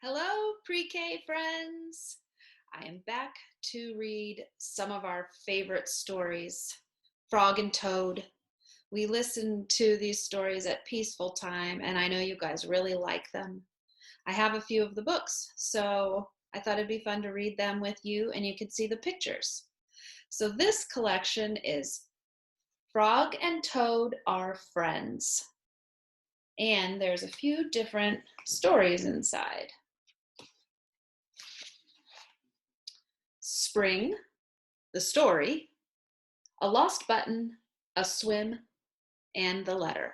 Hello, pre-K friends. I am back to read some of our favorite stories, Frog and Toad. We listen to these stories at peaceful time, and I know you guys really like them. I have a few of the books, so I thought it'd be fun to read them with you, and you can see the pictures. So this collection is Frog and Toad Are Friends, and there's a few different stories inside. Spring, the story, a lost button, a swim, and the letter.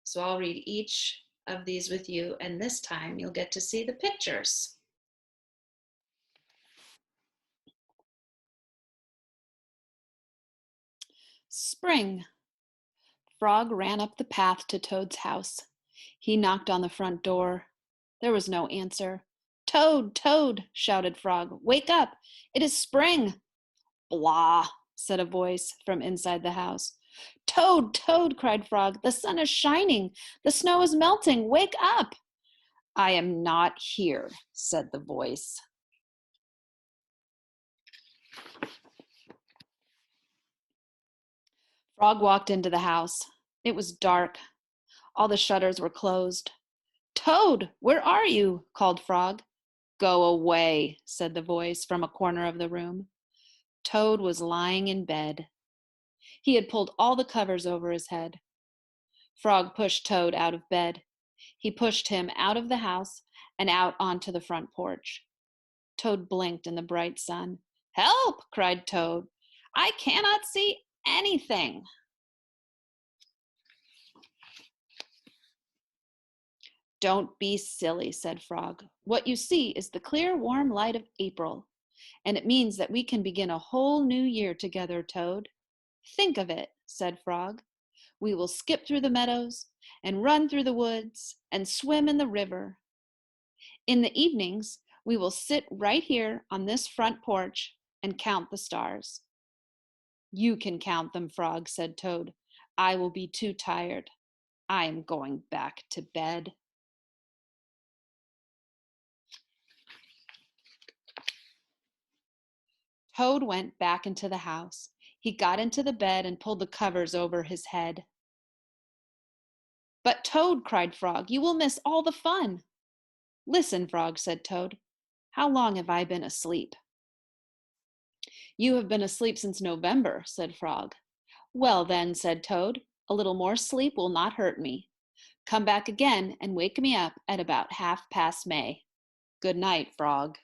So I'll read each of these with you, and this time you'll get to see the pictures. Spring. Frog ran up the path to Toad's house. He knocked on the front door. There was no answer. Toad, Toad, shouted Frog. Wake up! It is spring! Blah, said a voice from inside the house. Toad, Toad, cried Frog. The sun is shining. The snow is melting. Wake up! I am not here, said the voice. Frog walked into the house. It was dark. All the shutters were closed. Toad, where are you? Called Frog. Go away, said the voice from a corner of the room. Toad was lying in bed. He had pulled all the covers over his head. Frog pushed Toad out of bed. He pushed him out of the house and out onto the front porch. Toad blinked in the bright sun. Help, cried Toad. I cannot see anything. Don't be silly, said Frog. What you see is the clear, warm light of April, and it means that we can begin a whole new year together, Toad. Think of it, said Frog. We will skip through the meadows and run through the woods and swim in the river. In the evenings, we will sit right here on this front porch and count the stars. You can count them, Frog, said Toad. I will be too tired. I am going back to bed. Toad went back into the house. He got into the bed and pulled the covers over his head. But Toad, cried Frog, you will miss all the fun. Listen, Frog, said Toad. How long have I been asleep? You have been asleep since November, said Frog. Well then, said Toad, a little more sleep will not hurt me. Come back again and wake me up at about 1/2 May. Good night, Frog.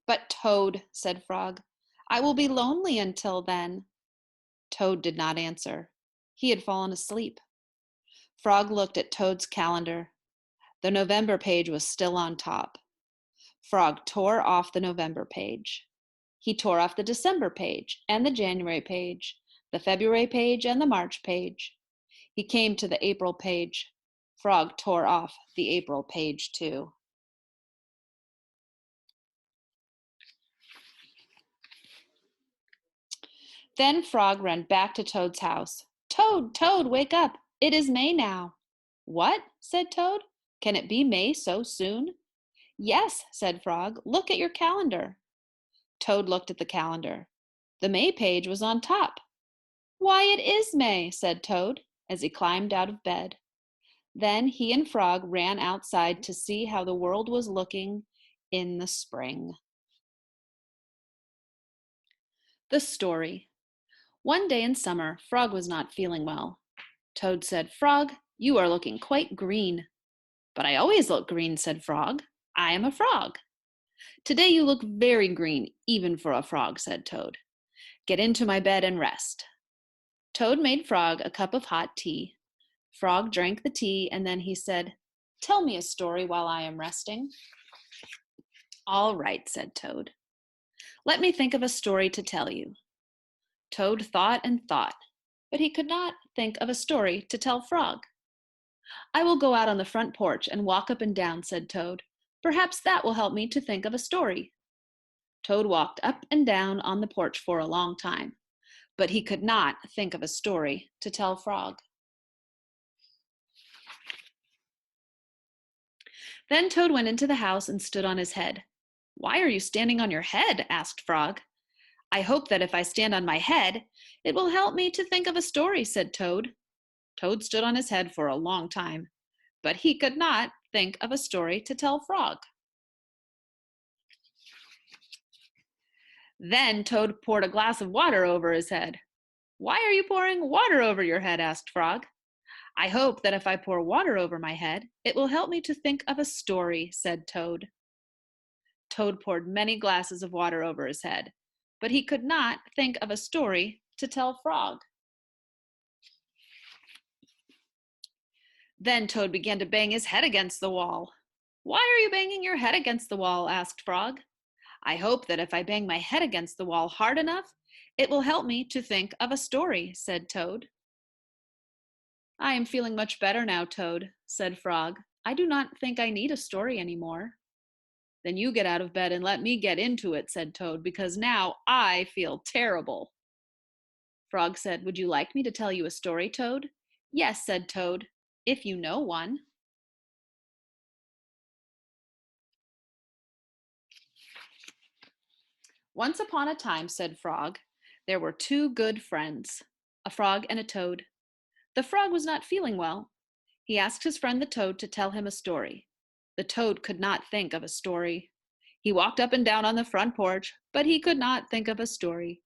But Toad, said Frog, I will be lonely until then. Toad did not answer. He had fallen asleep. Frog looked at Toad's calendar. The November page was still on top. Frog tore off the November page. He tore off the December page and the January page, the February page and the March page. He came to the April page. Frog tore off the April page too. Then Frog ran back to Toad's house. Toad, Toad, wake up. It is May now. What? Said Toad. Can it be May so soon? Yes, said Frog. Look at your calendar. Toad looked at the calendar. The May page was on top. Why, it is May, said Toad as he climbed out of bed. Then he and Frog ran outside to see how the world was looking in the spring. The story. One day in summer, Frog was not feeling well. Toad said, Frog, you are looking quite green. But I always look green, said Frog. I am a frog. Today you look very green, even for a frog, said Toad. Get into my bed and rest. Toad made Frog a cup of hot tea. Frog drank the tea, and then he said, Tell me a story while I am resting. All right, said Toad. Let me think of a story to tell you. Toad thought and thought, but he could not think of a story to tell Frog. I will go out on the front porch and walk up and down, said Toad. Perhaps that will help me to think of a story. Toad walked up and down on the porch for a long time, but he could not think of a story to tell Frog. Then Toad went into the house and stood on his head. "Why are you standing on your head?" asked Frog. "I hope that if I stand on my head, it will help me to think of a story," said Toad. Toad stood on his head for a long time, but he could not think of a story to tell Frog. Then Toad poured a glass of water over his head. "Why are you pouring water over your head?" asked Frog. "I hope that if I pour water over my head, it will help me to think of a story," said Toad. Toad poured many glasses of water over his head, but he could not think of a story to tell Frog. Then Toad began to bang his head against the wall. "Why are you banging your head against the wall?" asked Frog. "I hope that if I bang my head against the wall hard enough, it will help me to think of a story," said Toad. "I am feeling much better now, Toad," said Frog. "I do not think I need a story anymore." "Then you get out of bed and let me get into it," said Toad, "because now I feel terrible." Frog said, "Would you like me to tell you a story, Toad?" "Yes," said Toad, "if you know one." "Once upon a time," said Frog, "there were two good friends, a frog and a toad. The frog was not feeling well. He asked his friend the toad to tell him a story. The toad could not think of a story. He walked up and down on the front porch, but he could not think of a story.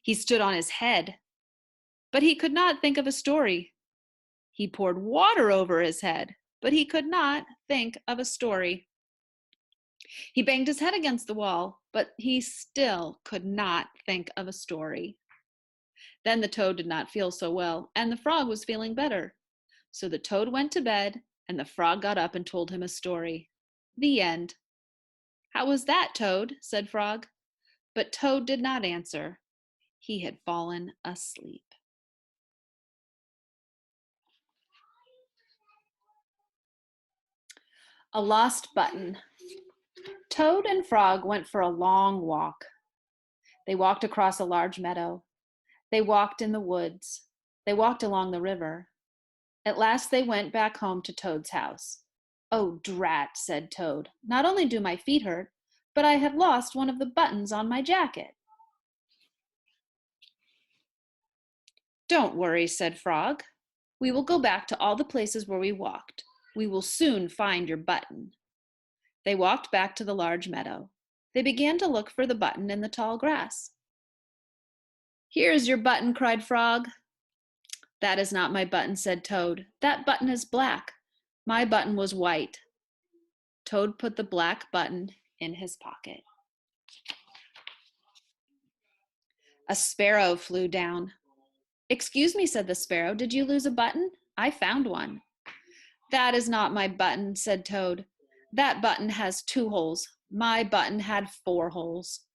He stood on his head, but he could not think of a story. He poured water over his head, but he could not think of a story. He banged his head against the wall, but he still could not think of a story. Then the toad did not feel so well, and the frog was feeling better. So the toad went to bed, and the frog got up and told him a story. The end. "How was that, Toad?" said Frog. But Toad did not answer. He had fallen asleep. A lost button. Toad and Frog went for a long walk. They walked across a large meadow. They walked in the woods. They walked along the river. At last they went back home to Toad's house. "Oh, drat," said Toad. "Not only do my feet hurt, but I have lost one of the buttons on my jacket." "Don't worry," said Frog. "We will go back to all the places where we walked. We will soon find your button." They walked back to the large meadow. They began to look for the button in the tall grass. "Here's your button," cried Frog. "That is not my button," said Toad. "That button is black. My button was white." Toad put the black button in his pocket. A sparrow flew down. "Excuse me," said the sparrow, "did you lose a button? I found one." "That is not my button," said Toad. "That button has 2 holes. My button had 4 holes."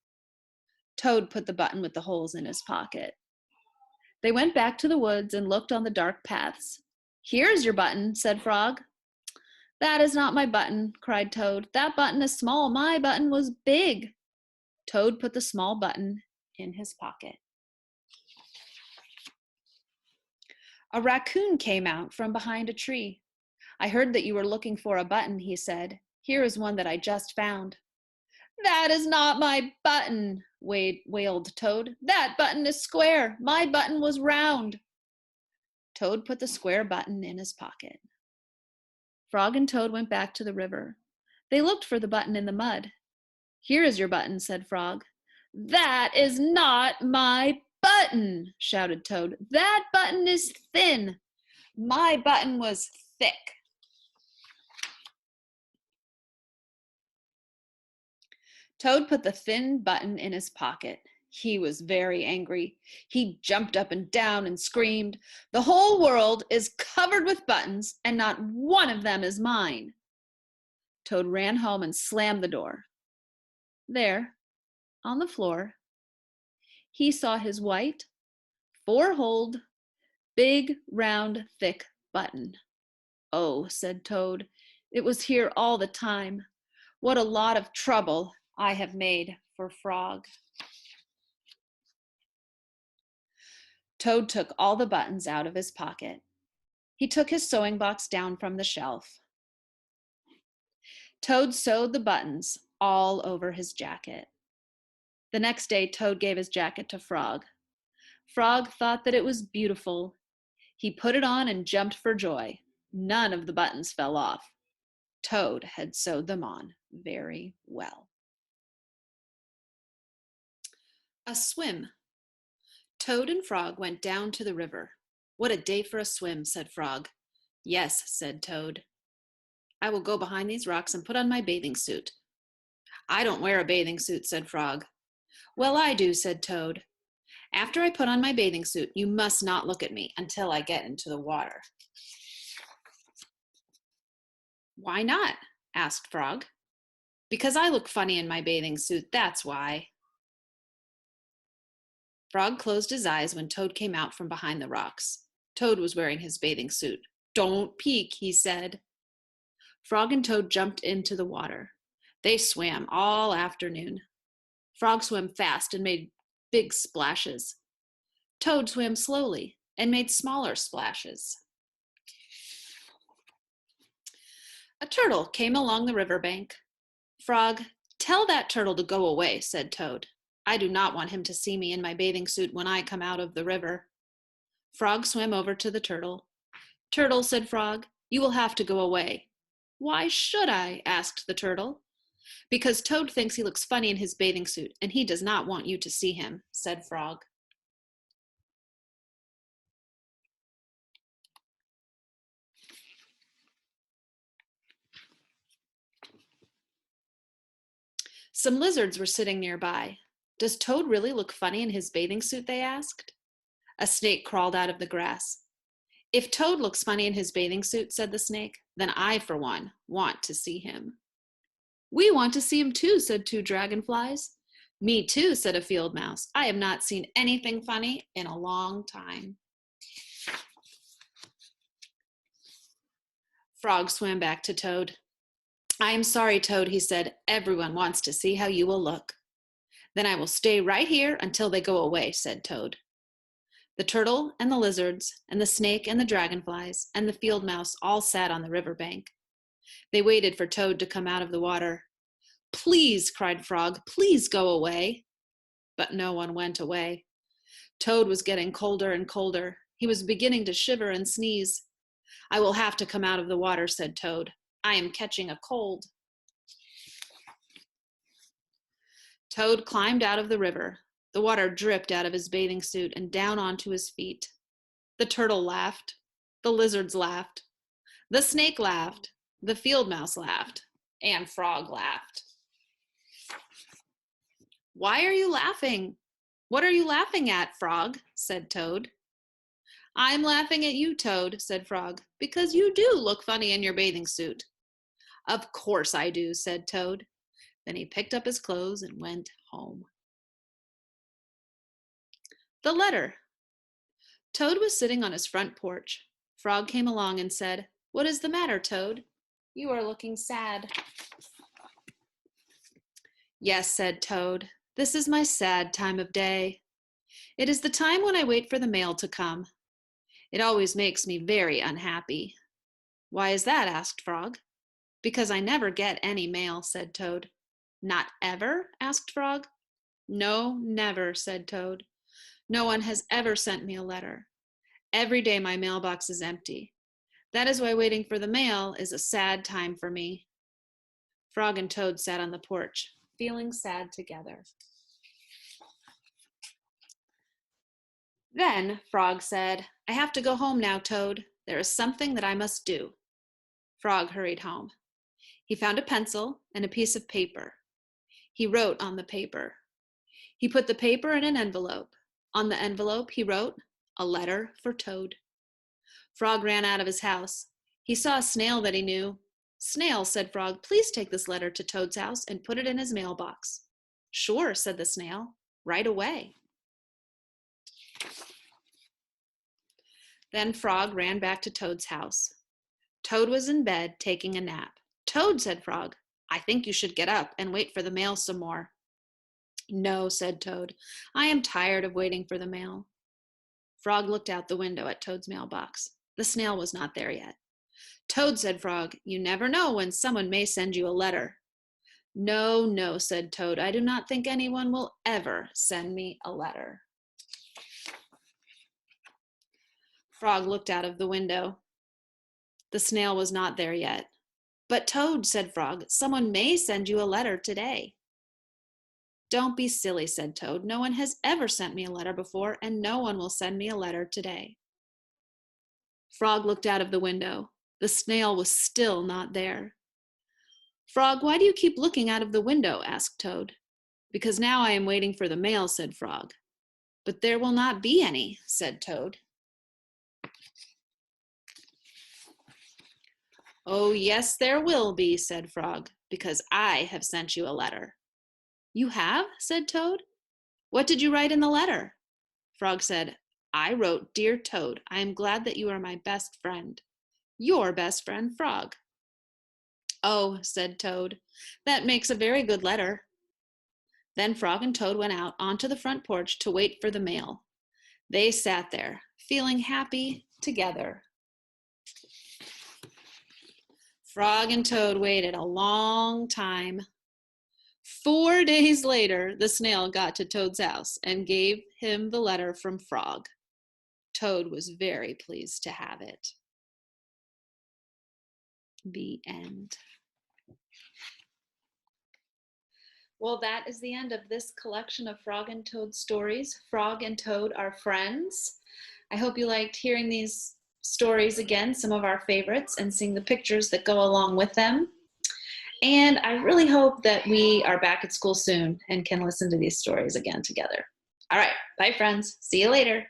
Toad put the button with the holes in his pocket. They went back to the woods and looked on the dark paths. "Here's your button," said Frog. "That is not my button," cried Toad. "That button is small. My button was big." Toad put the small button in his pocket. A raccoon came out from behind a tree. "I heard that you were looking for a button," he said. "Here is one that I just found." "That is not my button," wailed Toad. "That button is square. My button was round." Toad put the square button in his pocket. Frog and Toad went back to the river. They looked for the button in the mud. "Here is your button," said Frog. "That is not my button," shouted Toad. "That button is thin. My button was thick." Toad put the thin button in his pocket. He was very angry. He jumped up and down and screamed, "The whole world is covered with buttons, and not one of them is mine." Toad ran home and slammed the door. There, on the floor, he saw his white, 4-holed, big, round, thick button. "Oh," said Toad, "it was here all the time. What a lot of trouble I have made for Frog." Toad took all the buttons out of his pocket. He took his sewing box down from the shelf. Toad sewed the buttons all over his jacket. The next day, Toad gave his jacket to Frog. Frog thought that it was beautiful. He put it on and jumped for joy. None of the buttons fell off. Toad had sewed them on very well. A swim. Toad and Frog went down to the river. What a day for a swim, said Frog. Yes, said Toad. I will go behind these rocks and put on my bathing suit. I don't wear a bathing suit, said Frog. Well, I do, said Toad. After I put on my bathing suit, you must not look at me until I get into the water. Why not? Asked Frog. Because I look funny in my bathing suit, that's why. Frog closed his eyes when Toad came out from behind the rocks. Toad was wearing his bathing suit. Don't peek, he said. Frog and Toad jumped into the water. They swam all afternoon. Frog swam fast and made big splashes. Toad swam slowly and made smaller splashes. A turtle came along the riverbank. Frog, tell that turtle to go away, said Toad. I do not want him to see me in my bathing suit when I come out of the river. Frog swam over to the turtle. Turtle, said Frog, you will have to go away. Why should I? Asked the turtle. Because Toad thinks he looks funny in his bathing suit, and he does not want you to see him, said Frog. Some lizards were sitting nearby. Does Toad really look funny in his bathing suit? They asked. A snake crawled out of the grass. If Toad looks funny in his bathing suit, said the snake, then I, for one, want to see him. We want to see him too, said two dragonflies. Me too, said a field mouse. I have not seen anything funny in a long time. Frog swam back to Toad. I am sorry, Toad, he said. Everyone wants to see how you will look. Then I will stay right here until they go away, said Toad. The turtle and the lizards and the snake and the dragonflies and the field mouse all sat on the riverbank. They waited for Toad to come out of the water. Please, cried Frog, please go away. But no one went away. Toad was getting colder and colder. He was beginning to shiver and sneeze. I will have to come out of the water, said Toad. I am catching a cold. Toad climbed out of the river. The water dripped out of his bathing suit and down onto his feet. The turtle laughed. The lizards laughed. The snake laughed. The field mouse laughed. And Frog laughed. Why are you laughing? What are you laughing at, Frog? Said Toad. I'm laughing at you, Toad, said Frog, because you do look funny in your bathing suit. Of course I do, said Toad. Then he picked up his clothes and went home. The letter. Toad was sitting on his front porch. Frog came along and said, What is the matter, Toad? You are looking sad. Yes, said Toad. This is my sad time of day. It is the time when I wait for the mail to come. It always makes me very unhappy. Why is that? Asked Frog. Because I never get any mail, said Toad. Not ever? Asked Frog. No, never, said Toad. No one has ever sent me a letter. Every day my mailbox is empty. That is why waiting for the mail is a sad time for me. Frog and Toad sat on the porch, feeling sad together. Then Frog said, I have to go home now, Toad. There is something that I must do. Frog hurried home. He found a pencil and a piece of paper. He wrote on the paper. He put the paper in an envelope. On the envelope, he wrote, A letter for Toad. Frog ran out of his house. He saw a snail that he knew. Snail, said Frog, please take this letter to Toad's house and put it in his mailbox. Sure, said the snail, right away. Then Frog ran back to Toad's house. Toad was in bed taking a nap. Toad, said Frog, I think you should get up and wait for the mail some more. No, said Toad, I am tired of waiting for the mail. Frog looked out the window at Toad's mailbox. The snail was not there yet. Toad, said Frog, you never know when someone may send you a letter. No, no, said Toad, I do not think anyone will ever send me a letter. Frog looked out of the window. The snail was not there yet. But Toad, said Frog, someone may send you a letter today. Don't be silly, said Toad. No one has ever sent me a letter before, and no one will send me a letter today. Frog looked out of the window. The snail was still not there. Frog, why do you keep looking out of the window? Asked Toad. Because now I am waiting for the mail, said Frog. But there will not be any, said Toad. Oh, yes, there will be, said Frog, because I have sent you a letter. You have? Said Toad. What did you write in the letter? Frog said, I wrote, Dear Toad, I am glad that you are my best friend. Your best friend, Frog. Oh, said Toad, that makes a very good letter. Then Frog and Toad went out onto the front porch to wait for the mail. They sat there, feeling happy together. Frog and Toad waited a long time. 4 days later, the snail got to Toad's house and gave him the letter from Frog. Toad was very pleased to have it. The end. Well, that is the end of this collection of Frog and Toad stories. Frog and Toad are friends. I hope you liked hearing these stories again, some of our favorites, and seeing the pictures that go along with them. And I really hope that we are back at school soon and can listen to these stories again together. All right, bye friends. See you later.